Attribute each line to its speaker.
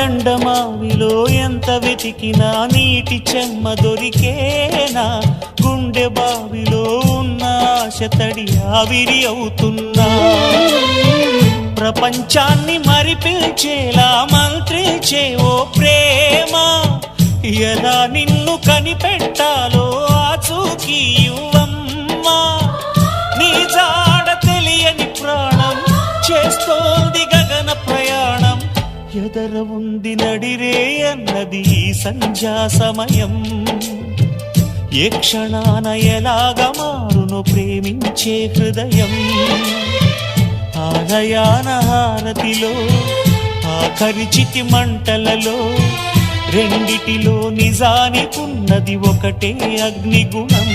Speaker 1: ఎండమావిలో ఎంత వెతికినా నీటి చెమ్మ దొరికేనా, గుండె బావిలో ఉన్న ఆశ తడి ఆవిరి అవుతున్నా, ప్రపంచాన్ని మరిపించేలా మంత్రించే ఓ ప్రేమ, ఎలా నిన్ను కనిపెట్టాలో ఆచూకీ ఇవ్వమ్మా, నీ జాడ తెలియని ప్రాణం చేస్తోంది గగన ప్రయాణం, ఎదర ఉంది నడిరే అన్నది ఈ సంధ్యా సమయం, ఏ క్షణాన ఎలాగ మారును ప్రేమించే హృదయం, ఆలయాన హారతిలో ఆఖరి చితి మంటలలో రెండిటిలో నిజానికున్నది ఒకటే అగ్నిగుణం.